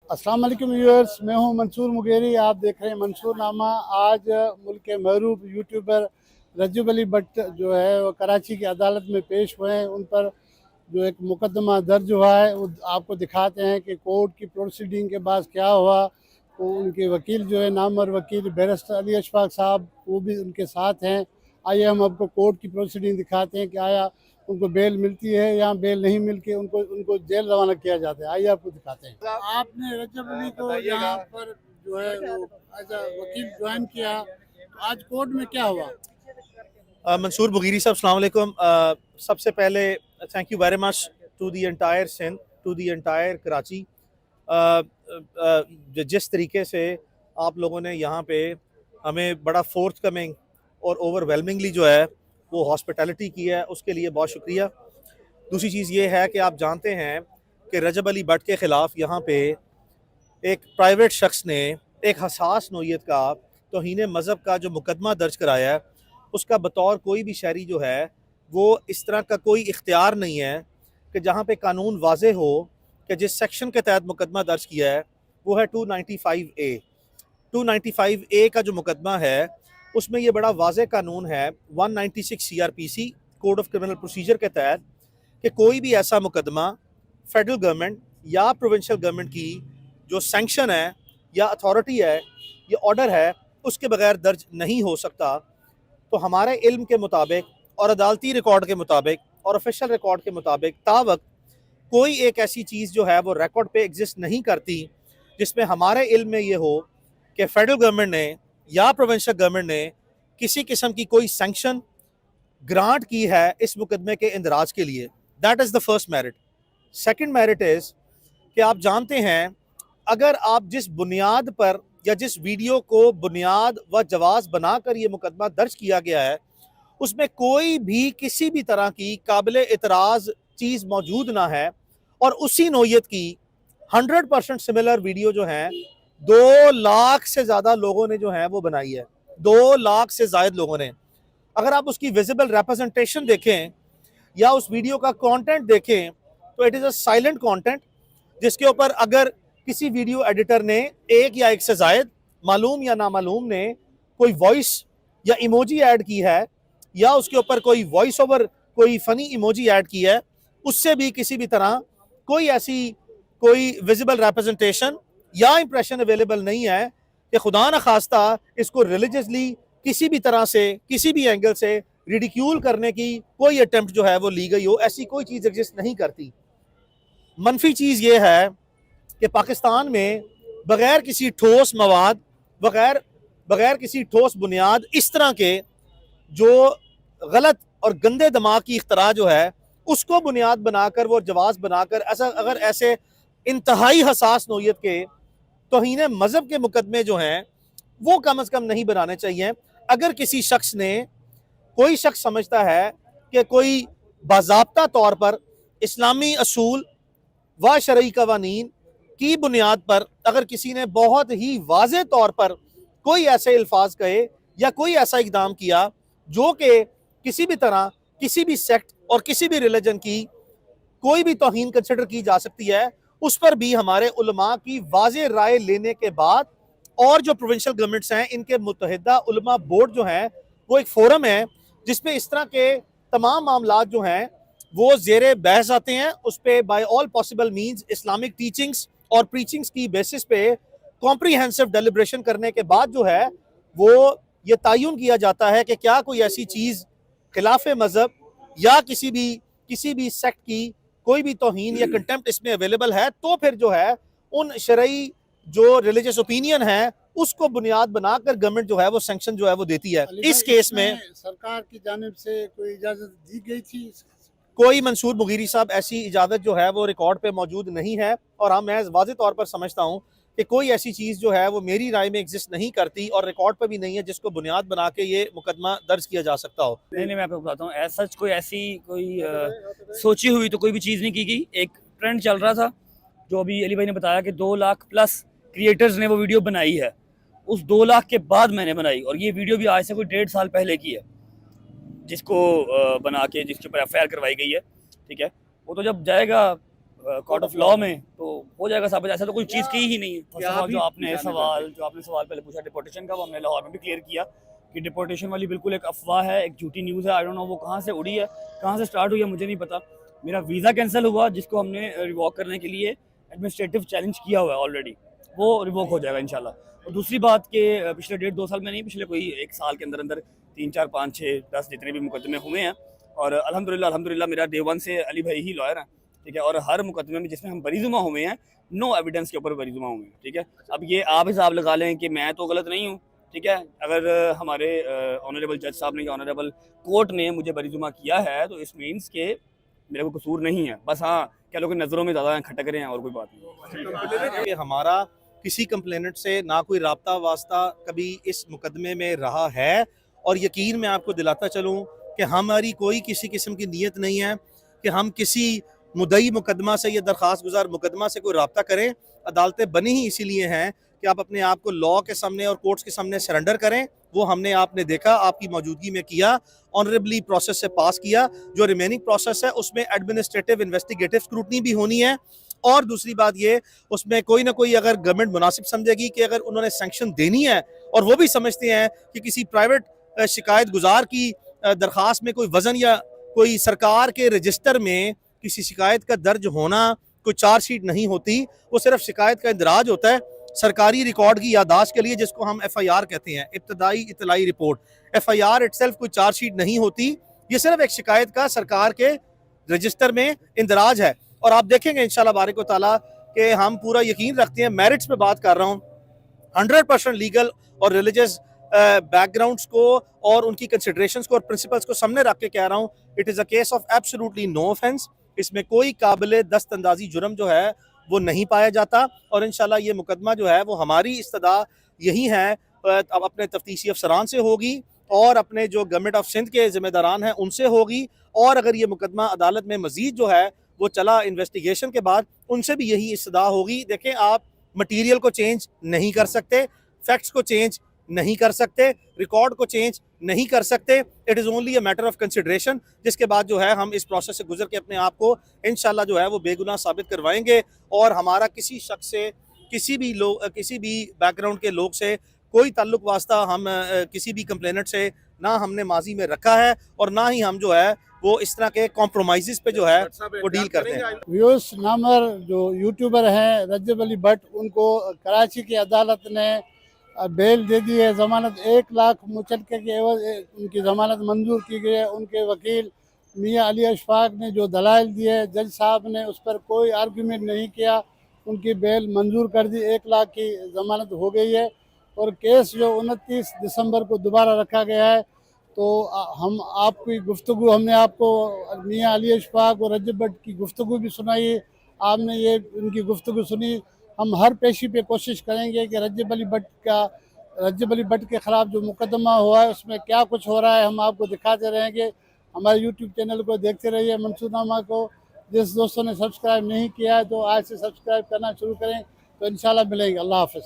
अस्सलाम वालेकुम व्यूअर्स, मैं हूं मंसूर मुगेरी। आप देख रहे हैं मंसूर नामा। आज मुल्क के महरूफ यूट्यूबर रजब अली भट्ट जो है वो कराची की अदालत में पेश हुए हैं। उन पर जो एक मुकदमा दर्ज हुआ है वो आपको दिखाते हैं कि कोर्ट की प्रोसीडिंग के बाद क्या हुआ। वो उनके वकील जो है नामवर वकील बैरिस्टर अली अशफाक साहब वो भी उनके साथ हैं। आइए हम आपको कोर्ट की प्रोसीडिंग दिखाते हैं कि आया उनको बेल मिलती है या बेल नहीं मिल के उनको उनको जेल रवाना किया जाता है। आइए आपको दिखाते हैं। आपने रजब अली को यहाँ पर जो है वो एज अ वकील ज्वाइन किया, तो आज कोर्ट में क्या हुआ? मंसूर बुगीरी साहब, अस्सलाम वालेकुम। सबसे पहले thank you very much to the entire Sindh, to the entire Karachi. जिस तरीके से आप लोगों ने यहाँ पे हमें बड़ा फोर्थ कमिंग और ओवरवेलमिंगली जो है वो हॉस्पिटैलिटी की है, उसके लिए बहुत शुक्रिया। दूसरी चीज़ ये है कि आप जानते हैं कि रजब अली भट्ट के ख़िलाफ़ यहाँ पे एक प्राइवेट शख्स ने एक हसास नोयत का तौहीन मज़हब का जो मुकदमा दर्ज कराया है, उसका बतौर कोई भी शहरी जो है वो इस तरह का कोई इख्तियार नहीं है कि जहाँ पे कानून वाज़े हो कि जिस सेक्शन के तहत मुकदमा दर्ज किया है वो है 295A। 295A का जो मुकदमा है उसमें ये बड़ा वाज़े कानून है 196 CRPC code of criminal procedure के तहत कि कोई भी ऐसा मुकदमा फेडरल गवर्नमेंट या प्रोविंशियल गवर्नमेंट की जो सैंक्शन है या अथॉरिटी है या ऑर्डर है उसके बगैर दर्ज नहीं हो सकता। तो हमारे इल्म के मुताबिक और अदालती रिकॉर्ड के मुताबिक और ऑफिशियल रिकॉर्ड के मुताबिक तावक कोई एक ऐसी चीज़ जो है वो रिकॉर्ड पे एग्जिस्ट नहीं करती जिसमें हमारे इल्म में ये हो कि फेडरल गवर्नमेंट ने या प्रोविंशियल गवर्नमेंट ने किसी किस्म की कोई सैंक्शन ग्रांट की है इस मुकदमे के इंदराज के लिए। That is the first merit. Second merit is कि आप जानते हैं अगर आप जिस बुनियाद पर या जिस वीडियो को बुनियाद व जवाज़ बनाकर ये मुकदमा दर्ज किया गया है उसमें कोई भी किसी भी तरह की काबिल इतराज़ चीज़ मौजूद ना है और उसी नोयत की 100% सिमिलर वीडियो जो है 2 लाख से ज़्यादा लोगों ने जो है वो बनाई है। 2 लाख से ज़ायद लोगों ने। अगर आप उसकी विजिबल रिप्रेजेंटेशन देखें या उस वीडियो का कंटेंट देखें तो it is a silent content जिसके ऊपर अगर किसी वीडियो एडिटर ने एक या एक से ज़ायद मालूम या नामालूम ने कोई वॉइस या इमोजी ऐड की है या उसके ऊपर कोई वॉइस ओवर कोई फ़नी इमोजी ऐड की है उससे भी किसी भी तरह कोई ऐसी कोई विजिबल रिप्रेजेंटेशन या इंप्रेशन अवेलेबल नहीं है कि खुदा न खास्ता इसको रिलीजियसली किसी भी तरह से किसी भी एंगल से रिडिक्यूल करने की कोई अटेम्प्ट जो है वो ली गई हो। ऐसी कोई चीज़ एग्जिस्ट नहीं करती। मनफी चीज़ ये है कि पाकिस्तान में बगैर किसी ठोस मवाद बगैर बगैर किसी ठोस बुनियाद इस तरह के जो गलत और गंदे दिमाग की इख्तरा जो है उसको बुनियाद बनाकर वो जवाज़ बनाकर ऐसा अगर ऐसे इंतहाई हसास नोयत के तौहीन मज़हब के मुकदमे जो हैं वो कम अज़ कम नहीं बनाने चाहिए। अगर किसी शख्स ने कोई शख्स समझता है कि कोई बाज़ाब्ता तौर पर इस्लामी असूल व शरई कवानीन की बुनियाद पर अगर किसी ने बहुत ही वाज़े तौर पर कोई ऐसे अल्फाज कहे या कोई ऐसा इकदाम किया जो कि किसी भी तरह किसी भी सेक्ट और किसी भी रिलीजन की कोई भी तौहीन कंसिडर की जा सकती है, उस पर भी हमारे उलमा की वाज़े राय लेने के बाद और जो प्रोविंशियल गवर्नमेंट्स हैं इनके मुत्तहिदा उलमा बोर्ड जो है वो एक फोरम है जिसपे इस तरह के तमाम मामला जो हैं वो ज़ेरे बहस आते हैं। उस पर by all possible means Islamic teachings और प्रीचिंग्स की बेसिस पे कॉम्प्रीहेंसिव डेलिब्रेशन करने के बाद जो है वो ये तयन किया जाता है कि क्या कोई ऐसी चीज़ खिलाफ मज़हब या किसी भी सेक्ट की कोई भी तौहीन या कंटेम्प्ट इसमें अवेलेबल है, तो फिर जो है उन शरई जो रिलीजियस ओपिनियन है उसको बुनियाद बनाकर गवर्नमेंट जो है वो सैंक्शन जो है वो देती है। इस केस में सरकार की जानिब से कोई इजाज़त दी गई थी? कोई मंसूर मुगीरी साहब ऐसी इजाज़त जो है वो रिकॉर्ड पे मौजूद नहीं है और हम मैं वाज़े तौर पर समझता हूँ कि कोई ऐसी चीज़ जो है वो मेरी राय में एग्जिस्ट नहीं करती और रिकॉर्ड पर भी नहीं है जिसको बुनियाद बना के ये मुकदमा दर्ज किया जा सकता हो। नहीं, मैं आपको बताता हूँ, ऐसा कोई ऐसी कोई सोची हुई तो कोई भी चीज़ नहीं की गई। एक ट्रेंड चल रहा था जो अभी अली भाई ने बताया कि 2 लाख प्लस क्रिएटर्स ने वो वीडियो बनाई है। उस 2 लाख के बाद मैंने बनाई और ये वीडियो भी आज से कोई 1.5 साल पहले की है जिसको बना के जिसके ऊपर FIR करवाई गई है। ठीक है, वो तो जब जाएगा कोर्ट ऑफ लॉ में, तो हो जाएगा साबित। ऐसा तो कोई चीज़ की ही नहीं है। फर्स्ट ऑफ ऑल जो आपने सवाल पहले पूछा डिपोर्टेशन का, वो हमने लाहौर में भी क्लियर किया कि डिपोर्टेशन वाली बिल्कुल एक अफवाह है, एक झूठी न्यूज़ है। आई डोंट नो वो कहाँ से उड़ी है, कहाँ से स्टार्ट हुई है, मुझे नहीं पता। मेरा वीज़ा कैंसिल हुआ, जिसको हमने रिवॉक करने के लिए एडमिनिस्ट्रेटिव चैलेंज किया हुआ है ऑलरेडी, वो रिवॉक हो जाएगा इंशाल्लाह। और दूसरी बात कि पिछले 1.5-2 साल में नहीं, पिछले कोई 1 साल के अंदर अंदर 3, 4, 5, 6, 10 जितने भी मुकदमे हुए हैं, और अल्हम्दुलिल्लाह मेरा डे 1 से अली भाई ही लॉयर हैं, ठीक है। और हर मुकदमे में जिसमें हम बरीजुमा हुए हैं, नो एविडेंस के ऊपर बरीजुमा हुए हैं, ठीक है। अब ये आप हिसाब लगा लें कि मैं तो गलत नहीं हूँ, ठीक है। अगर हमारे ऑनरेबल जज साहब ने या ऑनरेबल कोर्ट ने मुझे बरीजुमा किया है, तो इस मीन्स के मेरा कोई कसूर नहीं है। बस हाँ, क्या लोग नज़रों में ज़्यादा खटक रहे हैं, और कोई बात नहीं। कि हमारा किसी कंप्लेनेंट से ना कोई राब्ता वास्ता कभी इस मुकदमे में रहा है, और यकीन मैं आपको दिलाता चलूँ कि हमारी कोई किसी किस्म की नीयत नहीं है कि हम किसी मुद्दई मुकदमा से या दरख्वास्त गुजार मुकदमा से कोई राब्ता करें। अदालतें बनी ही इसीलिए हैं कि आप अपने आप को लॉ के सामने और कोर्ट्स के सामने सरेंडर करें। वो हमने आपने देखा, आपकी मौजूदगी में किया, ऑनरेबली प्रोसेस से पास किया। जो रिमेनिंग प्रोसेस है उसमें एडमिनिस्ट्रेटिव इन्वेस्टिगेटिव स्क्रूटनी भी होनी है। और दूसरी बात ये, उसमें कोई ना कोई अगर गवर्नमेंट मुनासिब समझेगी कि अगर उन्होंने सैंक्शन देनी है, और वो भी समझते हैं कि किसी प्राइवेट शिकायत गुजार की दरख्वास्त में कोई वजन या कोई सरकार के रजिस्टर में किसी शिकायत का दर्ज होना कोई चार्जशीट नहीं होती, वो सिर्फ शिकायत का इंदराज होता है सरकारी रिकॉर्ड की यादाश्त के लिए, जिसको हम FIR कहते हैं, इब्तदाई इतलाई रिपोर्ट। FIR इटसेल्फ कोई चार्जशीट नहीं होती, ये सिर्फ एक शिकायत का सरकार के रजिस्टर में इंदराज है। और आप देखेंगे इंशाल्लाह बारिक व ताला कि हम पूरा यकीन रखते हैं, मेरिट्स पे बात कर रहा हूँ, 100% लीगल और रिलीजियस बैकग्राउंड्स को और उनकी कंसिडरेशंस को और प्रिंसिपल्स को सामने रख के कह रहा हूँ, it is a case of absolutely no offence. इसमें कोई काबिल दस्तअंदाजी जुर्म जो है वो नहीं पाया जाता। और इंशाल्लाह ये मुकदमा जो है वो हमारी इस्तदा यही है, अब अपने तफ्तीशी अफसरान से होगी और अपने जो गवर्नमेंट ऑफ सिंध के जिम्मेदारान हैं उनसे होगी। और अगर ये मुकदमा अदालत में मजीद जो है वो चला इन्वेस्टिगेशन के बाद, उनसे भी यही इस्तदा होगी। देखें, आप मटीरियल को चेंज नहीं कर सकते, फैक्ट्स को चेंज नहीं कर सकते, रिकॉर्ड को चेंज नहीं कर सकते। It is only a matter of consideration, जिसके बाद जो है हम इस प्रोसेस से गुजर के अपने आप को इंशाल्लाह जो है वो बेगुनाह साबित करवाएंगे। और हमारा किसी शख्स से, किसी भी बैकग्राउंड के लोग से कोई ताल्लुक वास्ता हम किसी भी कंप्लेनेंट से ना हमने माजी में रखा है, और ना ही हम जो है वो इस तरह के कॉम्प्रोमाइज़ पे जो है वो डील करते हैं। व्यूस नामर जो यूट्यूबर हैं रजब अली भट्ट, उनको कराची की अदालत ने बेल दे दी है, ज़मानत 1 लाख मुचलके के एवज उनकी ज़मानत मंजूर की गई है। उनके वकील मियाँ अली अशफाक ने जो दलाइल दिए, जज साहब ने उस पर कोई आर्गूमेंट नहीं किया, उनकी बेल मंजूर कर दी, 1 लाख की ज़मानत हो गई है। और केस जो 29 दिसंबर को दोबारा रखा गया है, तो हम आपकी गुफ्तगू, हमने आपको मियाँ अली अशफाक और रजब भट्ट की गुफ्तगू भी सुनाई, आपने ये उनकी गुफ्तगू सुनी। हम हर पेशी पे कोशिश करेंगे कि रजब अली भट्ट के ख़िलाफ़ जो मुकदमा हुआ है उसमें क्या कुछ हो रहा है, हम आपको दिखाते रहेंगे। हमारे यूट्यूब चैनल को देखते रहिए, मंसूरनामा को। जिस दोस्तों ने सब्सक्राइब नहीं किया है तो आज से सब्सक्राइब करना शुरू करें, तो इंशाल्लाह मिलेंगे। अल्लाह हाफ़िज़।